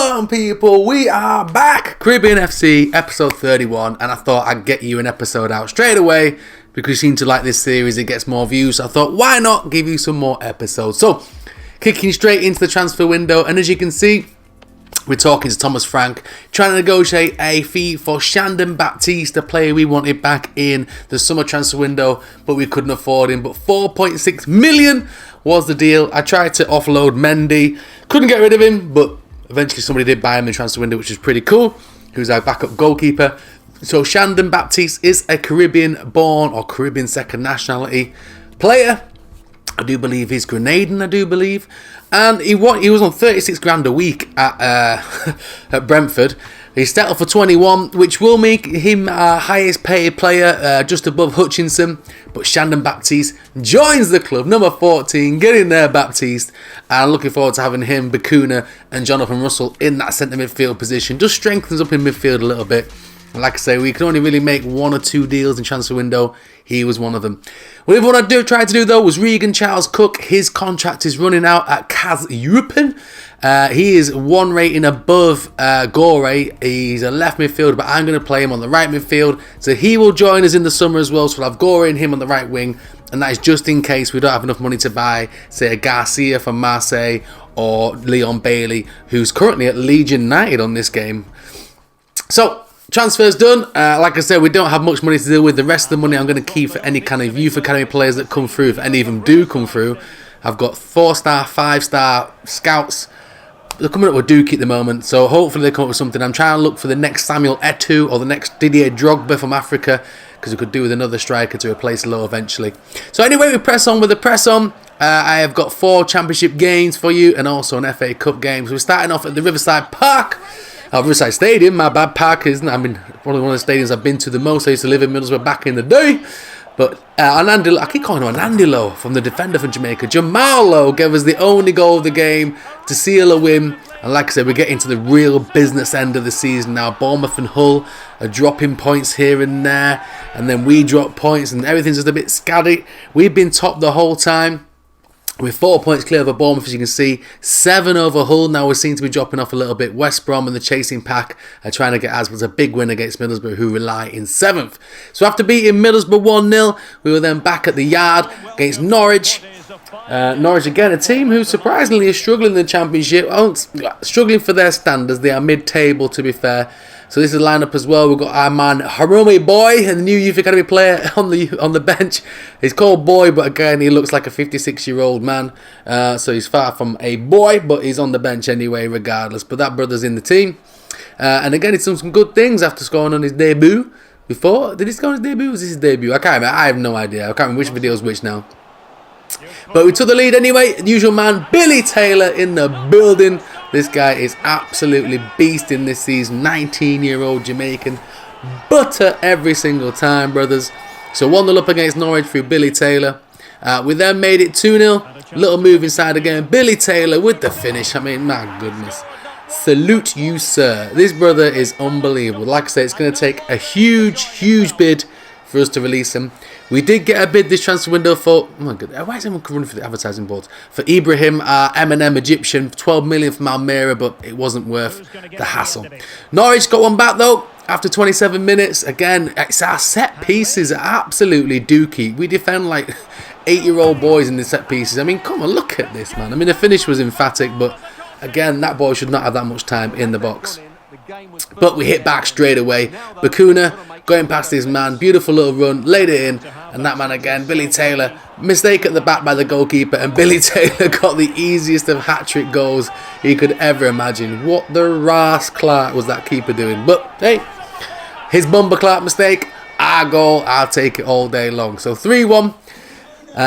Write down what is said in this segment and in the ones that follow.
on, people, we are back. Caribbean FC episode 31, and I thought I'd get you an episode out straight away because you seem to like this series. It gets more views, so I thought, why not give you some more episodes? So, kicking straight into the transfer window, and as you can see, we're talking to Thomas Frank, trying to negotiate a fee for Shandon Baptiste, a player we wanted back in the summer transfer window, but we couldn't afford him. But 4.6 million was the deal. I tried to offload Mendy, couldn't get rid of him, but eventually somebody did buy him in the transfer window, which is pretty cool. He was our backup goalkeeper. So Shandon Baptiste is a Caribbean-born or Caribbean second nationality player. I do believe he's Grenadian, and he was on 36 grand a week at at Brentford. He settled for 21, which will make him our highest paid player, just above Hutchinson. But Shandon Baptiste joins the club, number 14. Get in there, Baptiste. And looking forward to having him, Bakuna, and Jonathan Russell in that centre midfield position. Just strengthens up in midfield a little bit. Like I say, we can only really make one or two deals in transfer window. He was one of them. What I tried to do though was Regan Charles Cook. His contract is running out at Kaz European. He is one rating above Gore. He's a left midfielder, but I'm going to play him on the right midfield. So he will join us in the summer as well. So we'll have Gore and him on the right wing. And that is just in case we don't have enough money to buy, say, a Garcia from Marseille or Leon Bailey, who's currently at Leeds United on this game. So, transfer's done. Like I said, we don't have much money to deal with. The rest of the money I'm going to keep for any kind of youth academy players that come through, if any of them do come through. I've got 4-star, 5-star scouts. They're coming up with Dookie at the moment, so hopefully they come up with something. I'm trying to look for the next Samuel Eto'o or the next Didier Drogba from Africa, because we could do with another striker to replace Lowe eventually. So anyway, we press on with the press on. I have got 4 championship games for you and also an FA Cup game. So we're starting off at the Riverside Park. Riverside Stadium, my bad, Park isn't. I mean, probably one of the stadiums I've been to the most. I used to live in Middlesbrough back in the day. But I keep calling him Andy Lowe from the defender from Jamaica. Jamal Lowe gave us the only goal of the game to seal a win. And like I said, we're getting to the real business end of the season now. Bournemouth and Hull are dropping points here and there. And then we drop points and everything's just a bit scatty. We've been top the whole time. We're 4 points clear over Bournemouth, as you can see. 7 over Hull. Now we seem to be dropping off a little bit. West Brom and the chasing pack are trying to get us. It was a big win against Middlesbrough, who rely in 7th. So after beating Middlesbrough 1-0, we were then back at the Yard against Norwich. Norwich, again, a team who surprisingly is struggling in the Championship. Struggling for their standards. They are mid-table, to be fair. So this is the lineup as well. We've got our man ReggaeBoy, the new youth academy player on the bench. He's called Boy, but again, he looks like a 56-year-old man. So he's far from a boy, but he's on the bench anyway, regardless. But that brother's in the team. And again, he's done some good things after scoring on his debut. Before, did he score on his debut? Was this his debut? I can't remember. I have no idea. I can't remember which video is which now. But we took the lead anyway. The usual man, Billy Taylor, in the building. This guy is absolutely beasting this season. 19-year-old Jamaican. Butter every single time, brothers. So 1-0 up against Norwich through Billy Taylor. We then made it 2-0. Little move inside again. Billy Taylor with the finish. I mean, my goodness. Salute you, sir. This brother is unbelievable. Like I say, it's going to take a huge bid for us to release him. We did get a bid this transfer window for, oh my god, why is everyone running for the advertising boards? For Ibrahim, M&M Egyptian, 12 million from Almeria, but it wasn't worth the hassle. Norwich got one back though, after 27 minutes. Again, it's our set pieces are absolutely dookie. We defend like 8-year-old boys in the set pieces. I mean, come on, look at this, man. I mean, the finish was emphatic, but again, that boy should not have that much time in the box. But we hit back straight away. Bakuna going past his man, beautiful little run, laid it in, and that man again, Billy Taylor, mistake at the back by the goalkeeper, and Billy Taylor got the easiest of hat-trick goals he could ever imagine. What the Ras Clark was that keeper doing? But hey, his Bumba Clark mistake, our goal, I'll take it all day long. So 3-1.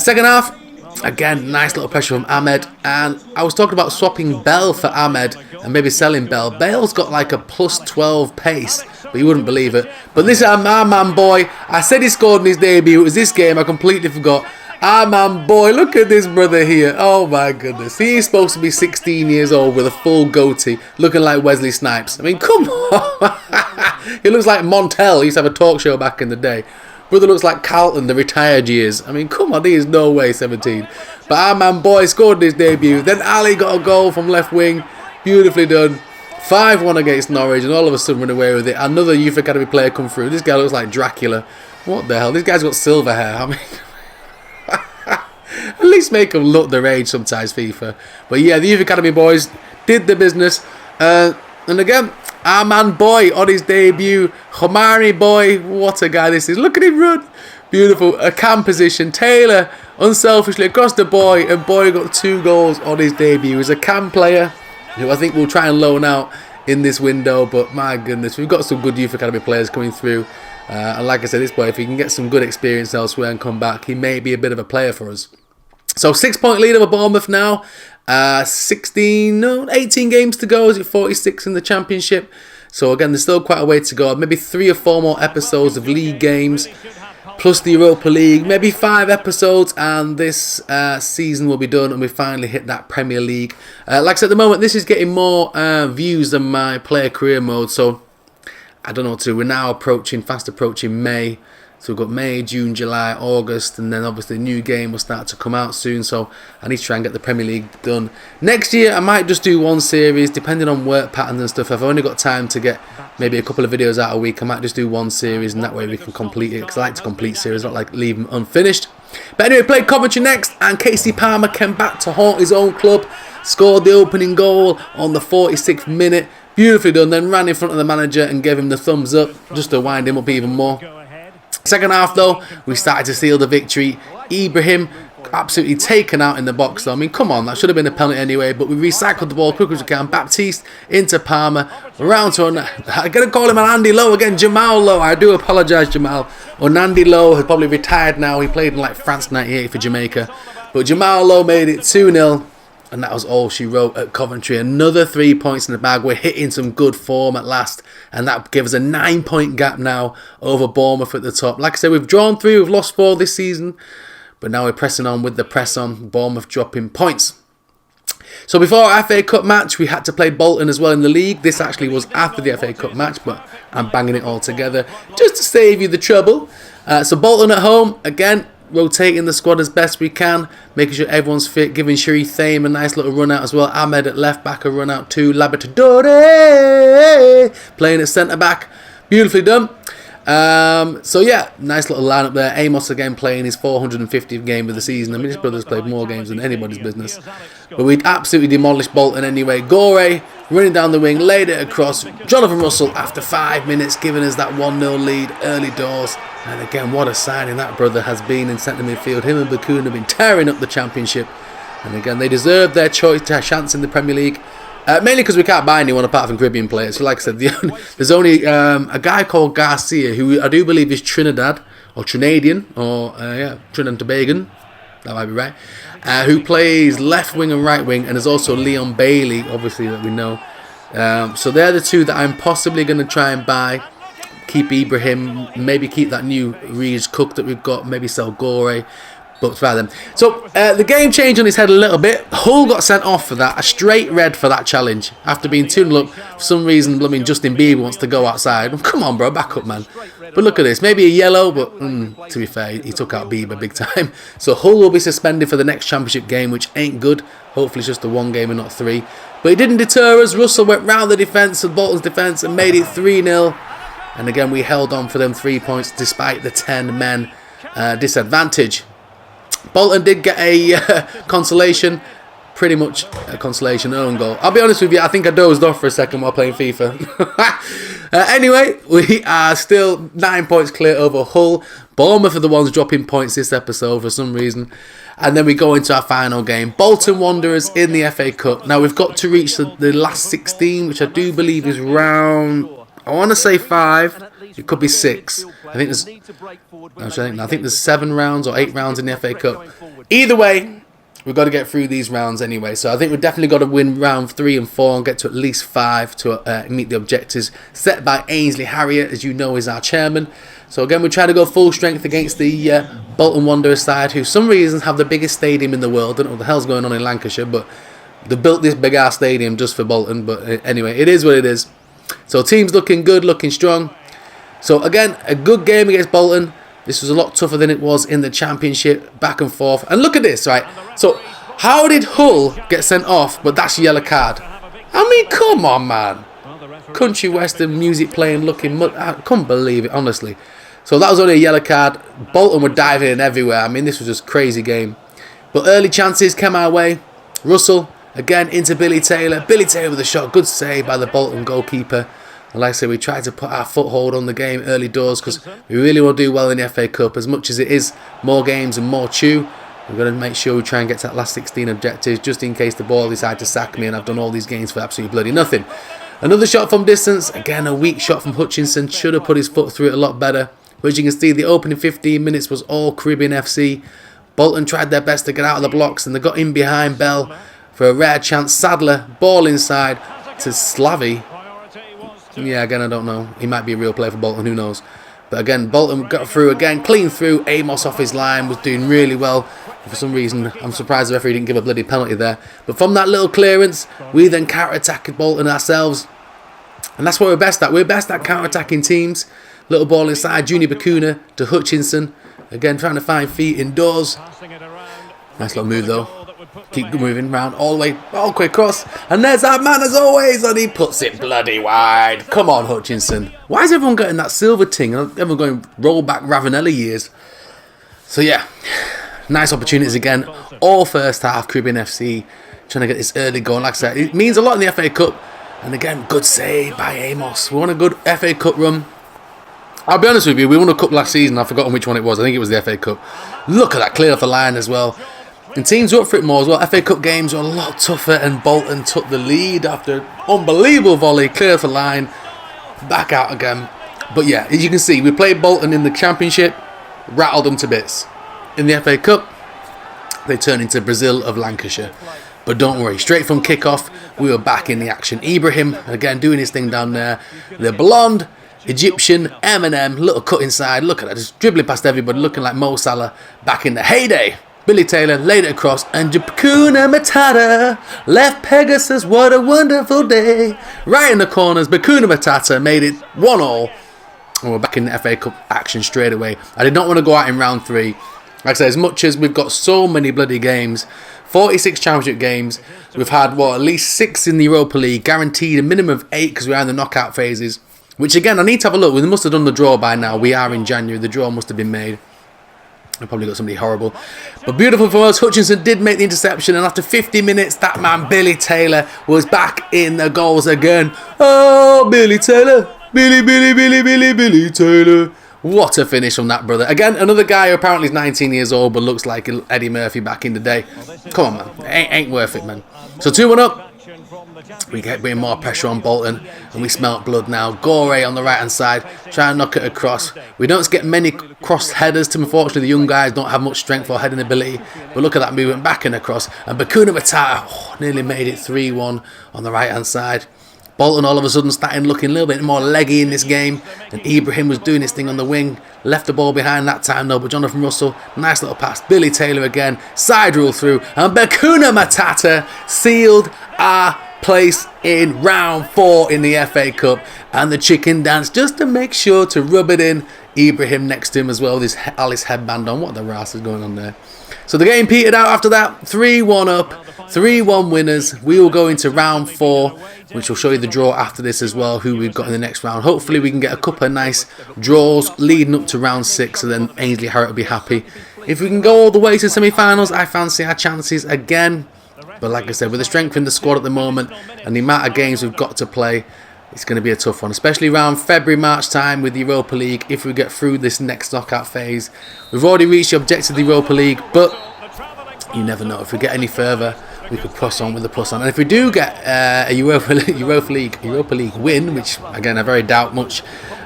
Second half, again, nice little pressure from Ahmed, and I was talking about swapping Bell for Ahmed and maybe selling Bell. Bale's got like a plus 12 pace, but you wouldn't believe it. But this is our man Boy. I said he scored in his debut. It was this game. I completely forgot. Our man Boy. Look at this brother here. Oh my goodness. He's supposed to be 16 years old with a full goatee, looking like Wesley Snipes. I mean, come on. He looks like Montel. He used to have a talk show back in the day. Brother looks like Carlton, the retired years. I mean, come on, he is no way 17. But our man Boy scored in his debut. Then Ali got a goal from left wing. Beautifully done. 5-1 against Norwich, and all of a sudden run away with it. Another Youth Academy player come through. This guy looks like Dracula. What the hell? This guy's got silver hair. I mean, at least make him look their age sometimes, FIFA. But yeah, the Youth Academy boys did the business. And again, our man Boy on his debut. Khomari Boy, what a guy this is. Look at him run. Beautiful. A cam position. Taylor, unselfishly across the Boy. And Boy got 2 goals on his debut. He's a cam player who I think we'll try and loan out in this window. But my goodness, we've got some good Youth Academy players coming through. And like I said, this boy, if he can get some good experience elsewhere and come back, he may be a bit of a player for us. So 6-point lead over Bournemouth now. 18 games to go. Is it 46 in the Championship? So again, there's still quite a way to go. Maybe 3 or 4 more episodes of league games, plus the Europa League. Maybe 5 episodes, and this season will be done, and we finally hit that Premier League. Like I said, at the moment, this is getting more views than my player career mode. So I don't know what to do. We're now fast approaching May. So we've got May, June, July, August, and then obviously the new game will start to come out soon. So I need to try and get the Premier League done. Next year, I might just do 1 series, depending on work patterns and stuff. If I've only got time to get maybe a couple of videos out a week, I might just do 1 series, and that way we can complete it. Because I like to complete series, not like leave them unfinished. But anyway, played Coventry next, and Casey Palmer came back to haunt his own club. Scored the opening goal on the 46th minute. Beautifully done. Then ran in front of the manager and gave him the thumbs up, just to wind him up even more. Second half though, we started to seal the victory. Ibrahim absolutely taken out in the box though. I mean, come on, that should have been a penalty anyway, but we recycled the ball quick as we can. Baptiste into Palmer, round to I'm going to call him an Andy Lowe again, Jamal Lowe. I do apologise, Jamal. Andy Lowe has probably retired now. He played in like France 98 for Jamaica. But Jamal Lowe made it 2-0. And that was all she wrote at Coventry. Another 3 points in the bag. We're hitting some good form at last. And that gives us a 9-point gap now over Bournemouth at the top. Like I said, we've drawn 3. We've lost 4 this season. But now we're pressing on with the press on. Bournemouth dropping points. So before our FA Cup match, we had to play Bolton as well in the league. This actually was after the FA Cup match, but I'm banging it all together just to save you the trouble. So Bolton at home, again, rotating the squad as best we can, making sure everyone's fit, giving Sharif Thame a nice little run out as well. Ahmed at left back, a run out too. Labrador playing at centre back, beautifully done. So yeah, nice little lineup there. Amos again playing his 450th game of the season. I mean, his brother's played more games than anybody's business. But we'd absolutely demolished Bolton anyway. Gore running down the wing, laid it across. Jonathan Russell after 5 minutes giving us that 1-0 lead early doors. And again, what a signing that brother has been in centre midfield. Him and Bakun have been tearing up the Championship. And again, they deserve their chance in the Premier League. Mainly because we can't buy anyone apart from Caribbean players. So like I said, there's only a guy called Garcia, who I do believe is Trinidad, or Trinadian, or Trinidad and Tobago. That might be right. Who plays left wing and right wing, and there's also Leon Bailey, obviously, that we know. So they're the 2 that I'm possibly going to try and buy. Keep Ibrahim, maybe keep that new Reece Cook that we've got, maybe sell Gore, but try them. So the game changed on his head a little bit. Hull got sent off for that, a straight red for that challenge. After being 2-0 up, for some reason, Justin Bieber wants to go outside. Come on, bro, back up, man. But look at this, maybe a yellow, but to be fair, he took out Bieber big time. So Hull will be suspended for the next Championship game, which ain't good. Hopefully it's just a 1 game and not 3. But it didn't deter us. Russell went round the defence of Bolton's defence and made it 3-0. And again, we held on for them 3 points despite the 10 men disadvantage. Bolton did get a consolation, pretty much a consolation own goal. I'll be honest with you, I think I dozed off for a second while playing FIFA. Anyway, we are still 9 points clear over Hull. Bournemouth are the ones dropping points this episode for some reason. And then we go into our final game. Bolton Wanderers in the FA Cup. Now we've got to reach the last 16, which I do believe is round... I want to say 5. It could be 6. I think there's 7 rounds or 8 rounds in the FA Cup. Either way, we've got to get through these rounds anyway. So I think we've definitely got to win round 3 and 4 and get to at least 5 to meet the objectives set by Ainsley Harriott, as you know, is our chairman. So again, we're trying to go full strength against the Bolton Wanderers side, who for some reasons have the biggest stadium in the world. I don't know what the hell's going on in Lancashire, but they built this big ass stadium just for Bolton. But anyway, it is what it is. So team's looking good, looking strong. So again, a good game against Bolton. This was a lot tougher than it was in the Championship, back and forth. And look at this, right? So how did Hull get sent off, but that's a yellow card? I mean, come on, man. country western music playing, looking. I couldn't believe it, honestly. So that was only a yellow card. Bolton were diving in everywhere. I mean, this was just a crazy game. But early chances came our way. Russell, again, into Billy Taylor. Billy Taylor with a shot. Good save by the Bolton goalkeeper. And like I said, we tried to put our foothold on the game early doors because we really want to do well in the FA Cup. As much as it is more games and more chew, we've got to make sure we try and get to that last 16 objectives just in case the ball decide to sack me and I've done all these games for absolutely bloody nothing. Another shot from distance. Again, a weak shot from Hutchinson. Should have put his foot through it a lot better. But as you can see, the opening 15 minutes was all Caribbean FC. Bolton tried their best to get out of the blocks and they got in behind Bell for a rare chance. Sadler, ball inside to Slavy. Yeah, again, I don't know. He might be a real player for Bolton, who knows. But again, Bolton got through again, clean through. Amos off his line, was doing really well. For some reason, I'm surprised the referee didn't give a bloody penalty there. But from that little clearance, we then counter-attacked Bolton ourselves. And that's what we're best at. We're best at counter-attacking teams. Little ball inside, Junior Bakuna to Hutchinson. Again, trying to find feet indoors. Nice little move though. Keep moving round all the way, all quick cross. And there's that man as always, and he puts it bloody wide. Come on, Hutchinson. Why is everyone getting that silver ting? Everyone going roll back Ravanelli years. So yeah, nice opportunities again. All first half, Caribbean FC trying to get this early goal. Like I said, it means a lot in the FA Cup. And again, good save by Amos. We won a good FA Cup run. I'll be honest with you, we won a cup last season. I've forgotten which one it was. I think it was the FA Cup. Look at that, clear off the line as well. And teams are up for it more as well. FA Cup games are a lot tougher, and Bolton took the lead after unbelievable volley, clear off the line, back out again. But yeah, as you can see, we played Bolton in the Championship, rattled them to bits. In the FA Cup, they turned into Brazil of Lancashire. But don't worry, straight from kickoff, we were back in the action. Ibrahim, again, doing his thing down there. The blonde Egyptian Eminem, little cut inside. Look at that, just dribbling past everybody, looking like Mo Salah back in the heyday. Billy Taylor laid it across, and Bakuna Matata left Pegasus. What a wonderful day! Right in the corners, Bakuna Matata made it 1-1, and we're back in the FA Cup action straight away. I did not want to go out in round 3. Like I said, as much as we've got so many bloody games, 46 Championship games, we've had at least 6 in the Europa League, guaranteed a minimum of 8 because we're in the knockout phases. Which again, I need to have a look. We must have done the draw by now. We are in January. The draw must have been made. I probably got somebody horrible. But beautiful for us. Hutchinson did make the interception. And after 50 minutes, that man, Billy Taylor, was back in the goals again. Oh, Billy Taylor. Billy Taylor. What a finish from that brother. Again, another guy who apparently is 19 years old, but looks like Eddie Murphy back in the day. Come on, man. Ain't worth it, man. So 2-1 up. We get bringing more pressure on Bolton, and we smelt blood now. Gore on the right hand side, try and knock it across. We don't get many cross headers. Unfortunately, the young guys don't have much strength or heading ability. But look at that movement back and across. And Bakuna Matata nearly made it 3-1 on the right hand side. Bolton all of a sudden starting looking a little bit more leggy in this game. And Ibrahim was doing his thing on the wing. Left the ball behind that time though, but Jonathan Russell, nice little pass. Billy Taylor again, side rule through. And Bakuna Matata sealed our place in round 4 in the FA Cup, and the chicken dance just to make sure to rub it in. Ibrahim next to him as well with his Alice headband on. What the rass is going on there? So the game petered out after that. 3-1 up, 3-1 winners. We will go into round 4, which will show you the draw after this as well, who we've got in the next round. Hopefully we can get a couple of nice draws leading up to round 6, so then Ainsley Harriott will be happy. If we can go all the way to semi-finals, I fancy our chances again. But like I said, with the strength in the squad at the moment and the amount of games we've got to play, it's going to be a tough one, especially around February, March time with the Europa League. If we get through this next knockout phase, we've already reached the objective of the Europa League, but you never know. If we get any further, we could press on with the plus on. And if we do get a Europa League win, which again I very doubt much,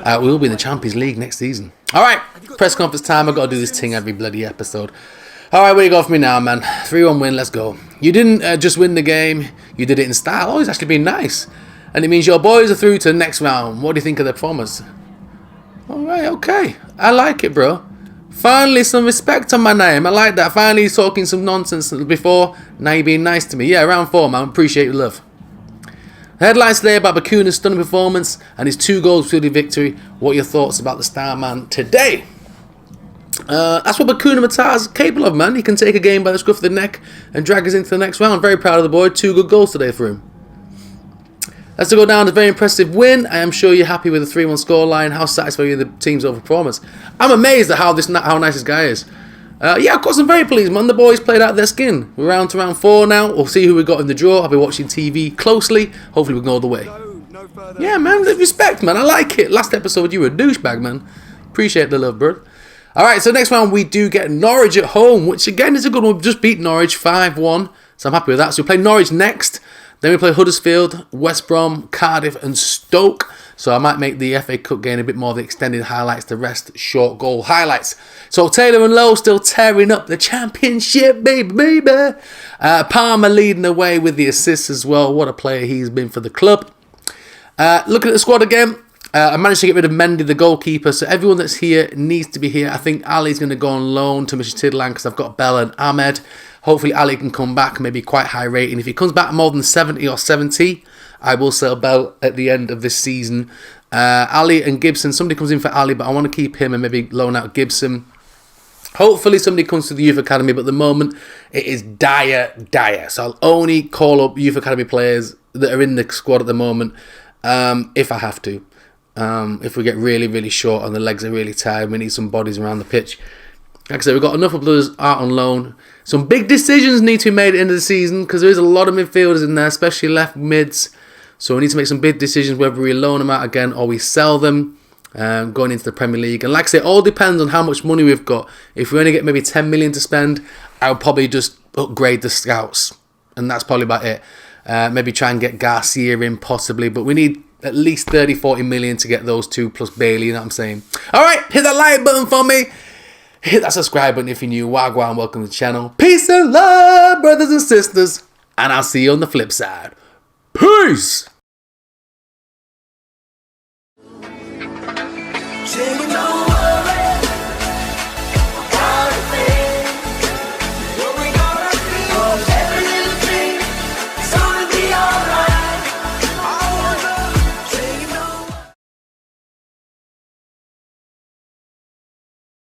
we will be in the Champions League next season. All right, press conference time. I've got to do this thing every bloody episode. Alright, where you go for me now, man? 3-1 win, let's go. You didn't just win the game, you did it in style. Oh, it's actually been nice. And it means your boys are through to the next round. What do you think of the performance? Alright, okay. I like it, bro. Finally, some respect on my name. I like that. Finally, he's talking some nonsense before. Now you're being nice to me. Yeah, round 4, man. Appreciate your love. The headlines today about Bakuna's stunning performance and his 2 goals for the victory. What are your thoughts about the star man today? That's what Bakuna Matata is capable of, man. He can take a game by the scruff of the neck and drag us into the next round. Very proud of the boy. 2 good goals today for him. Let's go down to a very impressive win. I am sure you're happy with the 3-1 scoreline. How satisfied are you with the team's overperformance? I'm amazed at how nice this guy is. Yeah, of course I'm very pleased, man. The boys played out their skin. We're round to round 4 now. We'll see who we got in the draw. I'll be watching TV closely. Hopefully we can go all the way. Yeah, man. Respect, man. I like it. Last episode you were a douchebag, man. Appreciate the love, bro. Alright, so next round we do get Norwich at home, which again is a good one. We just beat Norwich 5-1. So I'm happy with that. So we play Norwich next. Then we play Huddersfield, West Brom, Cardiff and Stoke. So I might make the FA Cup game a bit more of the extended highlights, the rest short goal highlights. So Taylor and Lowe still tearing up the championship, baby. Palmer leading the way with the assists as well. What a player he's been for the club. Looking at the squad again. I managed to get rid of Mendy, the goalkeeper. So everyone that's here needs to be here. I think Ali's going to go on loan to Midtjylland because I've got Bell and Ahmed. Hopefully Ali can come back, maybe quite high rating. If he comes back more than 70 or 70, I will sell Bell at the end of this season. Ali and Gibson, somebody comes in for Ali, but I want to keep him and maybe loan out Gibson. Hopefully somebody comes to the Youth Academy, but at the moment it is dire. So I'll only call up Youth Academy players that are in the squad at the moment if I have to. If we get really short and the legs are really tired, we need some bodies around the pitch. Like I said, we've got enough of players out on loan. Some big decisions need to be made at the end of the season because there is a lot of midfielders in there, especially left mids. So we need to make some big decisions whether we loan them out again or we sell them going into the Premier League. And like I say, it all depends on how much money we've got. If we only get maybe 10 million to spend, I'll probably just upgrade the scouts. And that's probably about it. Maybe try and get Garcia in possibly. But we need at least 30-40 million to get those two plus Bailey, you know what I'm saying? Alright, hit that like button for me. Hit that subscribe button if you're new. Wagwan, welcome to the channel. Peace and love, brothers and sisters. And I'll see you on the flip side. Peace! Take it on.